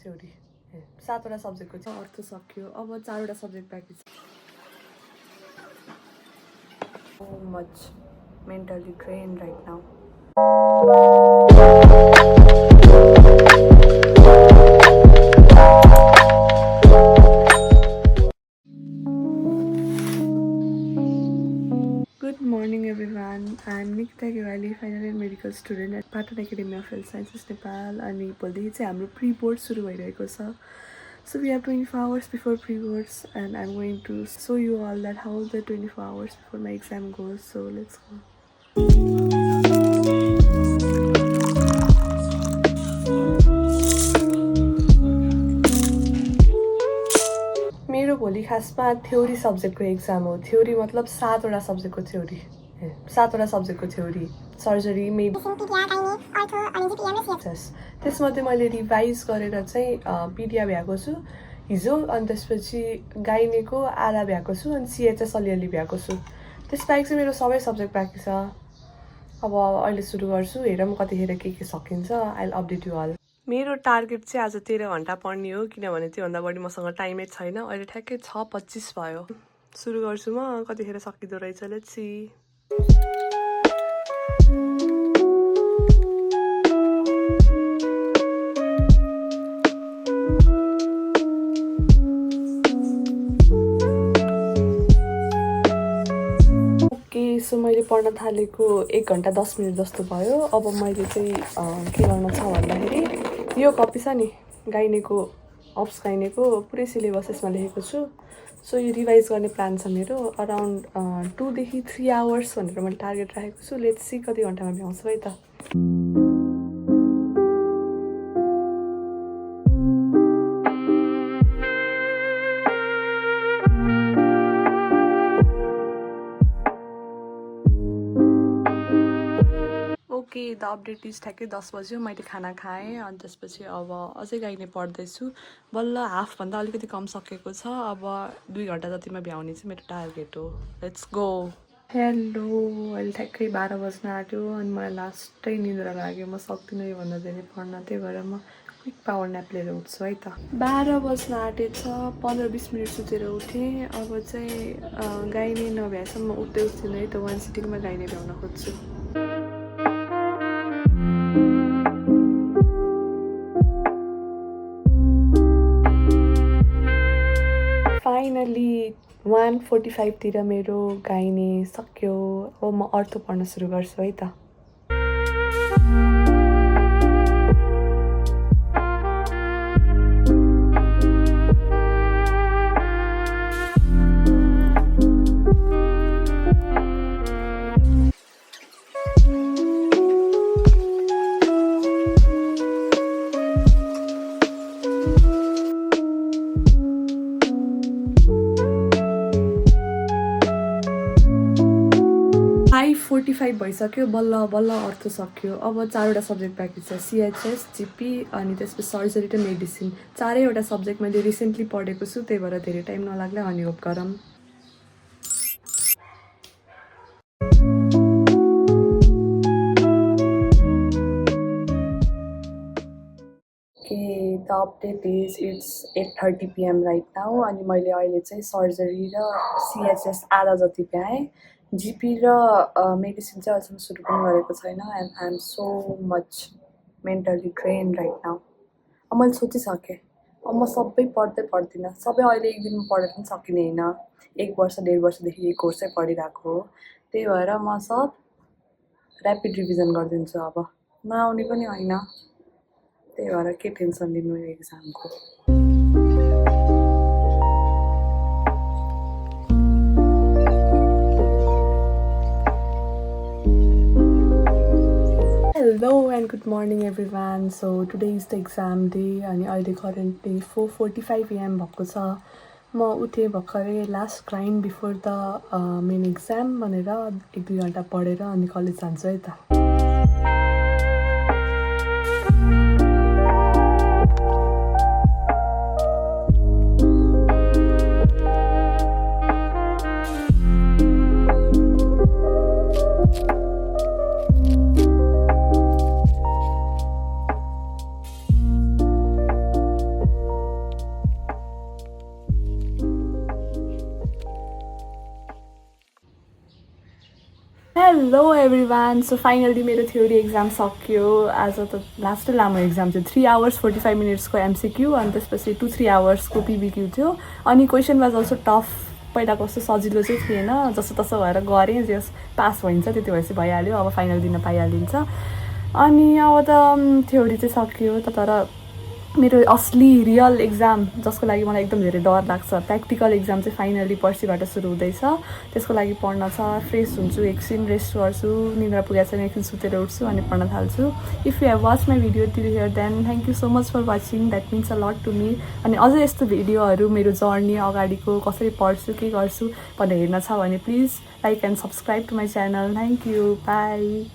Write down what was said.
Theory 7वटा सब्जेक्टको छ अर्थ सक्यो अब 4वटा सब्जेक्ट बाँकी छ so much mentally drained right now Good morning everyone. I am Nikita Gewali, final year medical student at Patan Academy of Health Sciences Nepal अनि भोलि चाहिँ हाम्रो प्री बोर्ड सुरु भइरहेको छ. So we have 24 hours before pre-boards and I'm going to show you all that how the 24 hours before my exam goes. So let's go. मेरो भोलि खासमा थ्योरी सब्जेक्टको एक्जाम हो. थ्योरी मतलब 7वटा सब्जेक्टको थ्योरी. 7वटा सब्जेक्टको थ्योरी. सर्जरी, त्यसमध्ये मैले रिभाइज गरेर चाहिँ पिडिया भ्याएको छु हिजो अनि त्यसपछि गाइनेको आधा भ्याएको छु अनि सिएचएस अलिअलि भ्याएको छु. त्यसबाहेक चाहिँ मेरो सबै सब्जेक्ट बाँकी छ. अब अहिले सुरु गर्छु. हेरौँ कतिखेर के सकिन्छ. I will update you all. मेरो टार्गेट चाहिँ आज 13 घन्टा पढ्ने हो किनभने त्योभन्दा बढी मसँग टाइमै छैन. अहिले ठ्याक्कै 6:25 भयो. सुरु गर्छु म. कतिखेर सकिँदो रहेछ लेट्स सी. सो मैले पढ्न थालेको 1 घन्टा 10 मिनट जस्तो भयो. अब मैले चाहिँ के गर्न छ भन्दाखेरि यो कपी छ नि गाइनेको अप्स गाइनेको पुरै सिलेबस यसमा लेखेको छु. सो यो रिभाइज गर्ने प्लान छ मेरो. अराउन्ड 2 देखि 3 आवर्स भनेर मैले टार्गेट राखेको छु. लेट्स सी कति घन्टामा भ्याउँछु है त. ओके द अपडेट इज ठ्याक्कै 10 बज्यो. मैले खाना खाएँ अनि त्यसपछि अब अझै गाइने पढ्दैछु. बल्ल हाफभन्दा अलिकति कम सकेको छ. अब 2 घन्टा जतिमा भ्याउने चाहिँ मेरो टार्गेट हो. Let's go. हेलो अहिले ठ्याक्कै 12 बज्न आँट्यो अनि मलाई लास्टै निद्रा लाग्यो. म सक्दिनँ योभन्दा धेरै पढ्न. त्यही भएर म क्विक पावर न्याप लिएर उठ्छु है त. 12 बज्न आँटेछ. 15-20 मिनट सुतेर उठेँ. अब चाहिँ गाइने नभ्याएसम्म उठ्दै उठ्दिनँ है त. 1 सिटिङमा गाइने भ्याउन खोज्छु. फाइनली 1:45 तिर मेरो गाइने सक्यो. अब म अर्थो पढ्न सुरु गर्छु है त. भइसक्यो. बल्ल बल्ल अर्थ सक्यो. अब 4वटा सब्जेक्ट बाँकी छ. सिएचएस, जिपी अनि त्यसपछि सर्जरी र मेडिसिन. 4वटा सब्जेक्ट मैले रिसेन्टली पढेको छु. त्यही भएर धेरै टाइम नलाग्ला अनि होप गरौँ. The update is it's 8:30 PM right now. अनि मैले अहिले चाहिँ सर्जरी र सिएचएस आधा जति भ्याएँ. जिपी र मेडिसिन चाहिँ अहिलेसम्म सुरु पनि गरेको छैन. And I am so much mentally drained right now. अब मैले सोचिसकेँ अब म सबै पढ्दिनँ. सबै अहिले एक दिनमा पढेर पनि सकिने होइन. 1 वर्ष 1.5 वर्षदेखि यो कोर्सै पढिरहेको हो. त्यही भएर म सब ऱ्यापिड रिभिजन गरिदिन्छु. अब नआउने पनि होइन. त्यही भएर के टेन्सन लिनु यो एक्जामको. Hello and good morning everyone. So today is the exam day अनि अहिले करेन्टली 4:45 AM भएको छ. म उठेँ भर्खरै. Last grind before the main exam भनेर 1-2 घन्टा पढेर अनि कलेज जान्छु है त. हेलो एभ्रिवान, सो फाइनली मेरो थ्योरी एक्जाम सक्यो। आज त लास्टै लामो एक्जाम थियो, 3 hours 45 minutes MCQ अनि त्यसपछि 2-3 hours PBQ थियो। अनि क्वेसन वाज अल्सो टफ, पहिलाको कस्तो सजिलो चाहिँ थिएन, जस्तो तसो भएर गरेँ, जस पास भइन्छ त्यति भएपछि भइहाल्यो, अब फाइनल दिन पाइहालिन्छ। अनि अब त थ्योरी चाहिँ सक्यो, तर मेरो असली रियल एक्जाम जसको लागि मलाई एकदम धेरै डर लाग्छ, प्र्याक्टिकल एक्जाम चाहिँ फाइनली पर्सिबाट सुरु हुँदैछ। त्यसको लागि पढ्न छ, फ्रेस हुन्छु, एकछिन रेस्ट गर्छु, निद्रा पुगेको छैन, एकछिन सुतेर उठ्छु अनि पढ्न थाल्छु। If you have watch my video till here then thank you so much for watching, that means a lot to me. अनि अझै यस्तो भिडियोहरू मेरो जर्नी अगाडिको कसरी पढ्छु के गर्छु भनेर हेर्न छ भने please like and subscribe to my channel. Thank you, by.